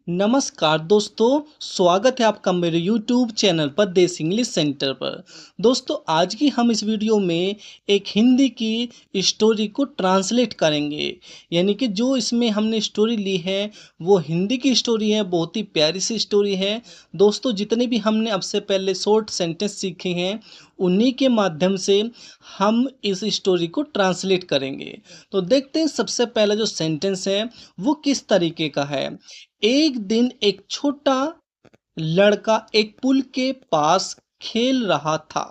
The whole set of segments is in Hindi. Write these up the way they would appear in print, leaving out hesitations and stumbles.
नमस्कार दोस्तों, स्वागत है आपका मेरे YouTube चैनल पर देसी इंग्लिश सेंटर पर। दोस्तों, आज की हम इस वीडियो में एक हिंदी की स्टोरी को ट्रांसलेट करेंगे। यानी कि जो इसमें हमने स्टोरी ली है वो हिंदी की स्टोरी है, बहुत ही प्यारी सी स्टोरी है। दोस्तों, जितने भी हमने अब से पहले शॉर्ट सेंटेंस सीखे हैं उन्हीं के माध्यम से हम इस स्टोरी को ट्रांसलेट करेंगे। तो देखते हैं सबसे पहला जो सेंटेंस है वो किस तरीके का है। एक दिन एक छोटा लड़का एक पुल के पास खेल रहा था।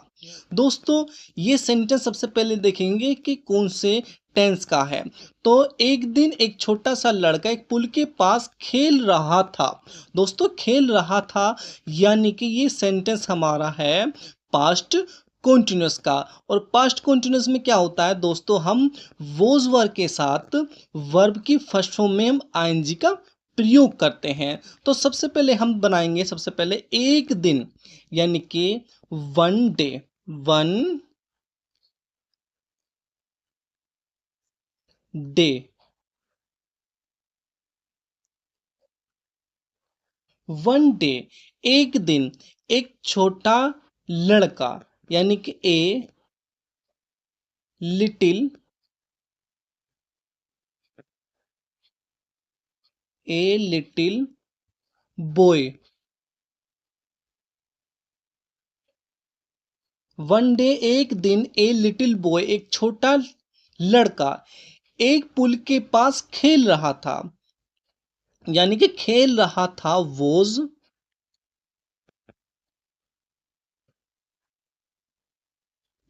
दोस्तों, ये सेंटेंस सबसे पहले देखेंगे कि कौन से टेंस का है। तो एक दिन एक छोटा सा लड़का एक पुल के पास खेल रहा था। दोस्तों, खेल रहा था यानी कि ये सेंटेंस हमारा है पास्ट कॉन्टिन्यूस का। और पास्ट कॉन्टिन्यूस में क्या होता है दोस्तों, हम वोज वर्ब के साथ वर्ब की फर्स्ट फॉर्म में हम आईएनजी का प्रयोग करते हैं। तो सबसे पहले हम बनाएंगे सबसे पहले एक दिन यानी कि one day. One day one day एक दिन एक छोटा लड़का यानी कि little a little boy. One day एक दिन ए लिटिल बॉय एक छोटा लड़का एक पुल के पास खेल रहा था। यानी कि खेल रहा था वोज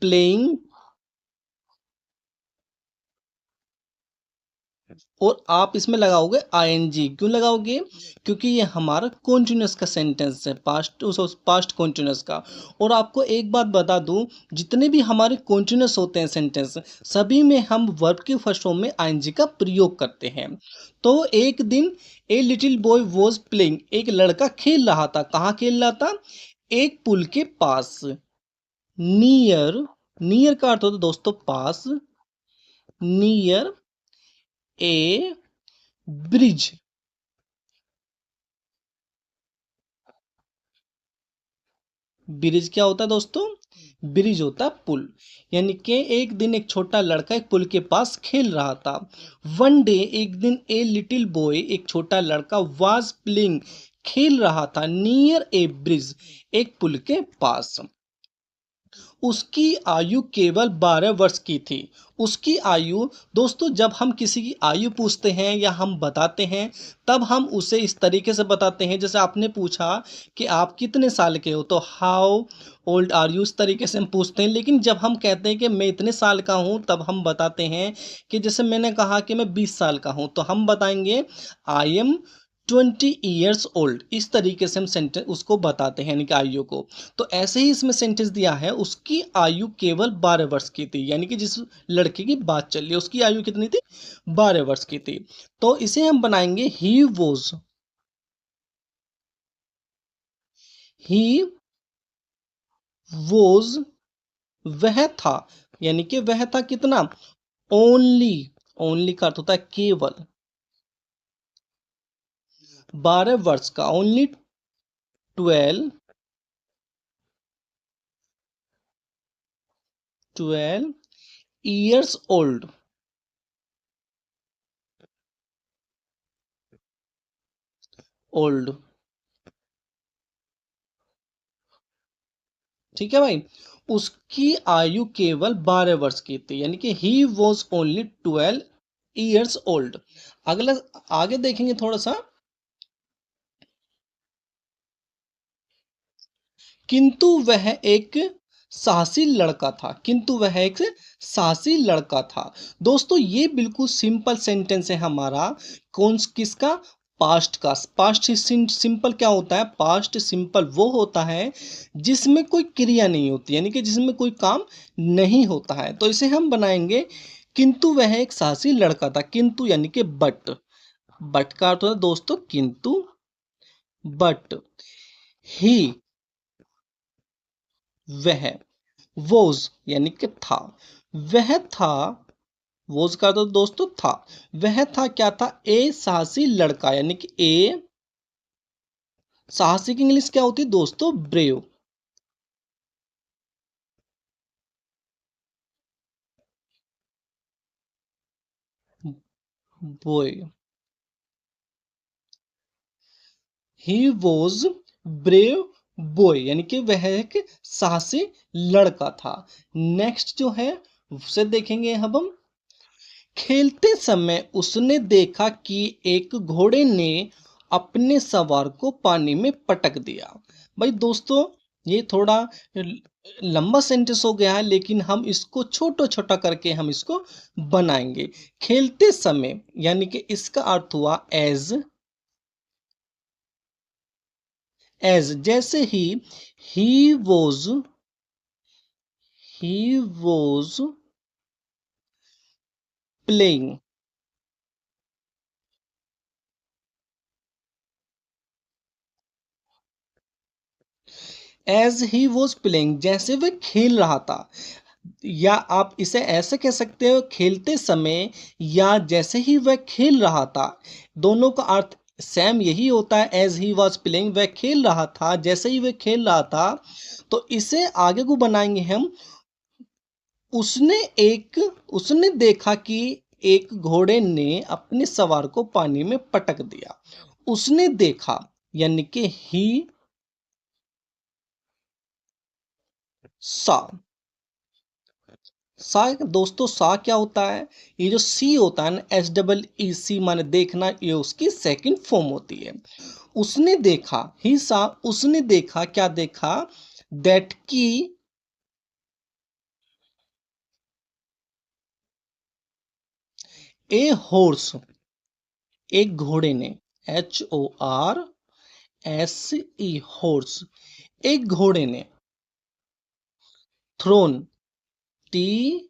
प्लेइंग। और आप इसमें लगाओगे आईएनजी। क्यों लगाओगे? क्योंकि ये हमारा कॉन्टिन्यूस का सेंटेंस है, पास्ट कॉन्टिन्यूस का। और आपको एक बात बता दूं, जितने भी हमारे कॉन्टिन्यूस होते हैं सेंटेंस सभी में हम वर्ब के फर्स्ट फॉर्म में आईएनजी का प्रयोग करते हैं। तो एक दिन a little boy was playing, एक लड़का खेल रहा था। कहाँ खेल रहा था? एक पुल के पास। नियर, नियर का अर्थ होता है दोस्तों पास। Near a bridge. ब्रिज क्या होता है दोस्तों? ब्रिज होता है पुल। यानी कि एक दिन एक छोटा लड़का एक पुल के पास खेल रहा था। वन डे एक दिन ए लिटिल बॉय एक छोटा लड़का वाज प्लेइंग खेल रहा था नियर ए ब्रिज एक पुल के पास। उसकी आयु केवल 12 वर्ष की थी। उसकी आयु दोस्तों, जब हम किसी की आयु पूछते हैं या हम बताते हैं तब हम उसे इस तरीके से बताते हैं। जैसे आपने पूछा कि आप कितने साल के हो तो हाउ ओल्ड आर यू, इस तरीके से हम पूछते हैं। लेकिन जब हम कहते हैं कि मैं इतने साल का हूँ तब हम बताते हैं कि जैसे मैंने कहा कि मैं 20 साल का हूँ तो हम बताएंगे आई एम 20 ईयर्स ओल्ड। इस तरीके से हम सेंटेंस उसको बताते हैं यानी कि आयु को। तो ऐसे ही इसमें सेंटेंस दिया है उसकी आयु केवल 12 वर्ष की थी। यानी कि जिस लड़के की बात चल रही है उसकी आयु कितनी थी? 12 वर्ष की थी। तो इसे हम बनाएंगे ही वोज, वह था। यानी कि वह था कितना? ओनली, ओनली का अर्थ होता है केवल। 12 वर्ष का, ओनली 12 ईयर्स ओल्ड। ओल्ड, ठीक है भाई। उसकी आयु केवल 12 वर्ष की थी। यानी कि he was only 12 years old. अगला आगे देखेंगे थोड़ा सा। किंतु वह एक साहसी लड़का था। किंतु वह एक साहसी लड़का था। दोस्तों, ये बिल्कुल सिंपल सेंटेंस है हमारा। कौन किसका? पास्ट का। पास्ट सिंपल क्या होता है? पास्ट सिंपल वो होता है जिसमें कोई क्रिया नहीं होती, यानी कि जिसमें कोई काम नहीं होता है। तो इसे हम बनाएंगे किंतु वह एक साहसी लड़का था। किंतु यानी कि बट। बट का अर्थ होता है दोस्तों किंतु। बट ही, वह, वोज यानी कि था। वह था, वोज का तो दोस्तों था। वह था क्या था? ए साहसी लड़का यानी कि ए साहसी की इंग्लिश क्या होती है दोस्तों? Brave. Boy. He was brave boy, यानी कि वह एक साहसी लड़का था। नेक्स्ट जो है उसे देखेंगे अब हम। खेलते समय उसने देखा कि एक घोड़े ने अपने सवार को पानी में पटक दिया। भाई दोस्तों, ये थोड़ा लंबा सेंटेंस हो गया है, लेकिन हम इसको छोटा छोटा करके हम इसको बनाएंगे। खेलते समय यानी कि इसका अर्थ हुआ एज। एज जैसे he was playing. As he was playing, जैसे वह खेल रहा था। या आप इसे ऐसे कह सकते हो, खेलते समय या जैसे ही वह खेल रहा था। दोनों का अर्थ सेम यही होता है। एज ही वॉज प्लेइंग, वह खेल रहा था, जैसे ही वह खेल रहा था। तो इसे आगे को बनाएंगे हम। उसने एक उसने देखा कि एक घोड़े ने अपने सवार को पानी में पटक दिया। उसने देखा यानी कि ही सा। सा दोस्तों, सा क्या होता है? ये जो सी होता है ना, SEEC माने देखना, ये उसकी सेकंड फॉर्म होती है। उसने देखा, ही सा, उसने देखा, क्या देखा? दैट की ए हॉर्स, एक घोड़े ने, HORSE, हॉर्स, एक घोड़े ने, थ्रोन, THROW,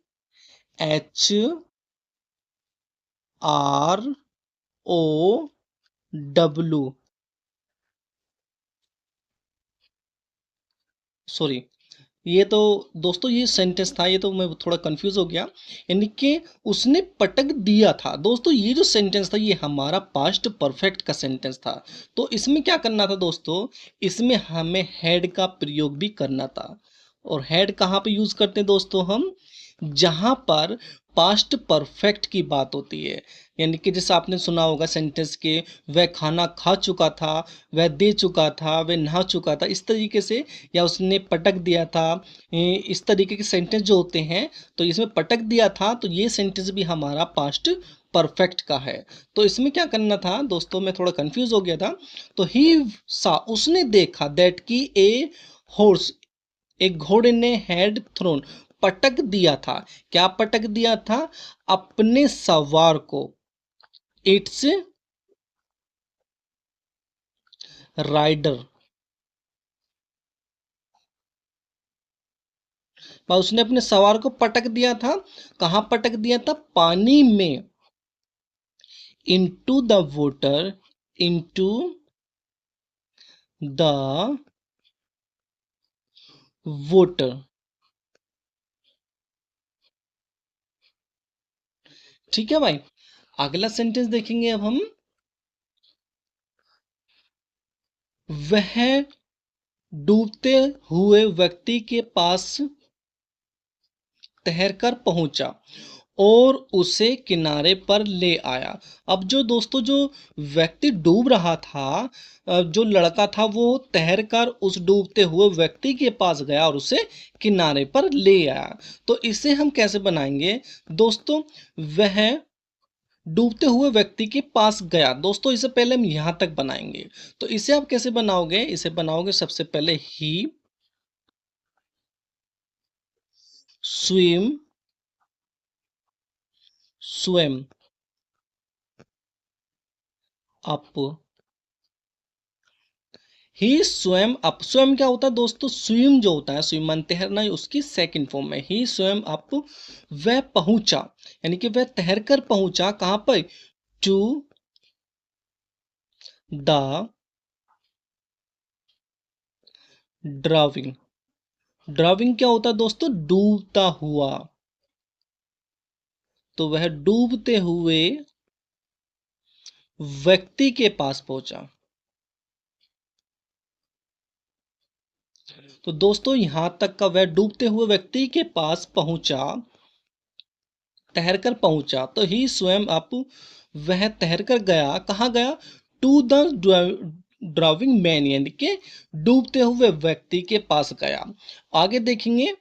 सॉरी, ये तो दोस्तों ये सेंटेंस था, ये तो मैं थोड़ा कंफ्यूज हो गया। यानी कि उसने पटक दिया था। दोस्तों ये जो सेंटेंस था ये हमारा पास्ट परफेक्ट का सेंटेंस था। तो इसमें क्या करना था दोस्तों? इसमें हमें हैड का प्रयोग भी करना था। और हैड कहाँ पे यूज करते हैं दोस्तों हम? जहां पर पास्ट परफेक्ट की बात होती है। यानी कि जैसे आपने सुना होगा सेंटेंस के, वह खाना खा चुका था, वह दे चुका था, वह नहा चुका था, इस तरीके से। या उसने पटक दिया था। इस तरीके के सेंटेंस जो होते हैं, तो इसमें पटक दिया था, तो ये सेंटेंस भी हमारा पास्ट परफेक्ट का है। तो इसमें क्या करना था दोस्तों, मैं थोड़ा कंफ्यूज हो गया था। तो ही सा, उसने देखा, दैट की ए हॉर्स, एक घोड़े ने हैड थ्रोन, पटक दिया था। क्या पटक दिया था? अपने सवार को, इट्स राइडर। और उसने अपने सवार को पटक दिया था। कहां पटक दिया था? पानी में। Into the water, into the water. ठीक है भाई। अगला सेंटेंस देखेंगे अब हम। वह डूबते हुए व्यक्ति के पास तैरकर पहुंचा और उसे किनारे पर ले आया। अब जो दोस्तों, जो व्यक्ति डूब रहा था, जो लड़का था, वो तैरकर उस डूबते हुए व्यक्ति के पास गया और उसे किनारे पर ले आया। तो इसे हम कैसे बनाएंगे दोस्तों? वह डूबते हुए व्यक्ति के पास गया। दोस्तों इसे पहले हम यहां तक बनाएंगे। तो इसे आप कैसे बनाओगे? इसे बनाओगे सबसे पहले ही स्विम, स्विम अप, ही स्वयं अप। स्वयं क्या होता है दोस्तों? स्विम जो होता है, स्विम मन तैरना, उसकी सेकंड फॉर्म है। ही स्वयं अप, वह पहुंचा, यानी कि वह तैरकर पहुंचा कहां पर? To the drawing. ड्राविंग क्या होता है दोस्तों? डूबता हुआ। तो वह डूबते हुए व्यक्ति के पास पहुंचा। तो दोस्तों यहाँ तक का वह डूबते हुए व्यक्ति के पास पहुंचा, तैरकर पहुंचा। तो ही स्वयं अप, वह तैरकर गया, कहाँ गया? टू द ड्राइविंग मैन, यानी कि डूबते हुए व्यक्ति के पास गया। आगे देखेंगे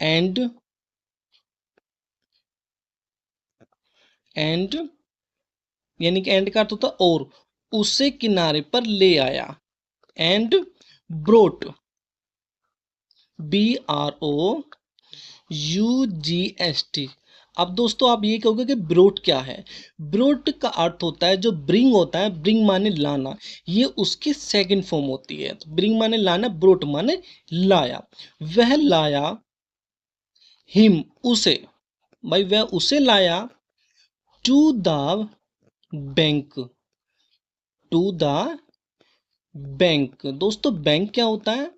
एंड एंड यानी कि एंड का अर्थ होता और, उसे किनारे पर ले आया। And brought, BROUGST। अब दोस्तों आप ये कहोगे कि ब्रोट क्या है? ब्रोट का अर्थ होता है, जो ब्रिंग होता है, ब्रिंग माने लाना, ये उसकी सेकंड फॉर्म होती है। तो ब्रिंग माने लाना, ब्रोट माने लाया। वह लाया हिम, उसे, भाई वह उसे लाया, to the bank, to the bank. दोस्तों बैंक क्या होता है?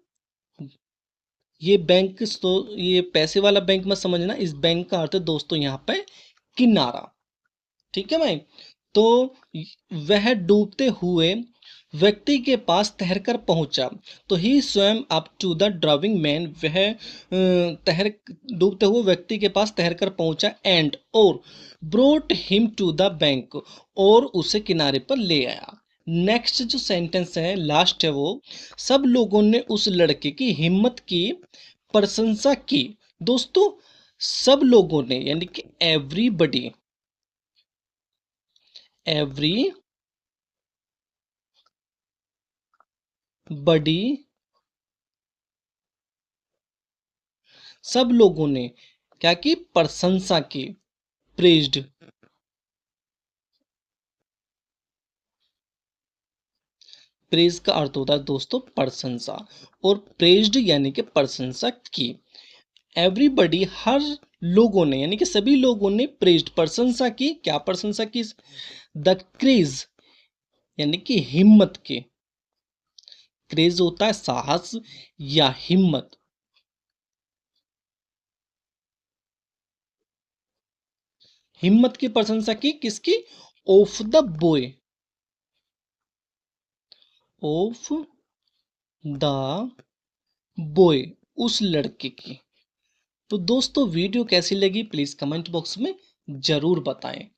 ये बैंक, तो ये पैसे वाला बैंक मत समझना, इस बैंक का अर्थ है दोस्तों यहाँ पे किनारा। ठीक है भाई। तो वह डूबते हुए व्यक्ति के पास तैरकर पहुंचा। तो ही swam up to the driving man, वह तैर डूबते हुए व्यक्ति के पास तैरकर पहुंचा। एंड और, brought him to the bank, और उसे किनारे पर ले आया। नेक्स्ट जो सेंटेंस है, लास्ट है वो, सब लोगों ने उस लड़के की हिम्मत की प्रशंसा की। दोस्तों सब लोगों ने यानी कि एवरीबडी, एवरी बडी, सब लोगों ने क्या की? प्रशंसा की, प्रेज्ड। प्रेज का अर्थ होता है दोस्तों प्रशंसा, और प्रेज्ड यानी कि प्रशंसा की। एवरीबडी, हर लोगों ने यानी कि सभी लोगों ने प्रेज्ड, प्रशंसा की। क्या प्रशंसा की? द क्रेज यानी कि हिम्मत के। क्रेज होता है साहस या हिम्मत। हिम्मत की प्रशंसा की, किसकी? Of the boy, of the boy, उस लड़के की। तो दोस्तों वीडियो कैसी लगी प्लीज कमेंट बॉक्स में जरूर बताएं।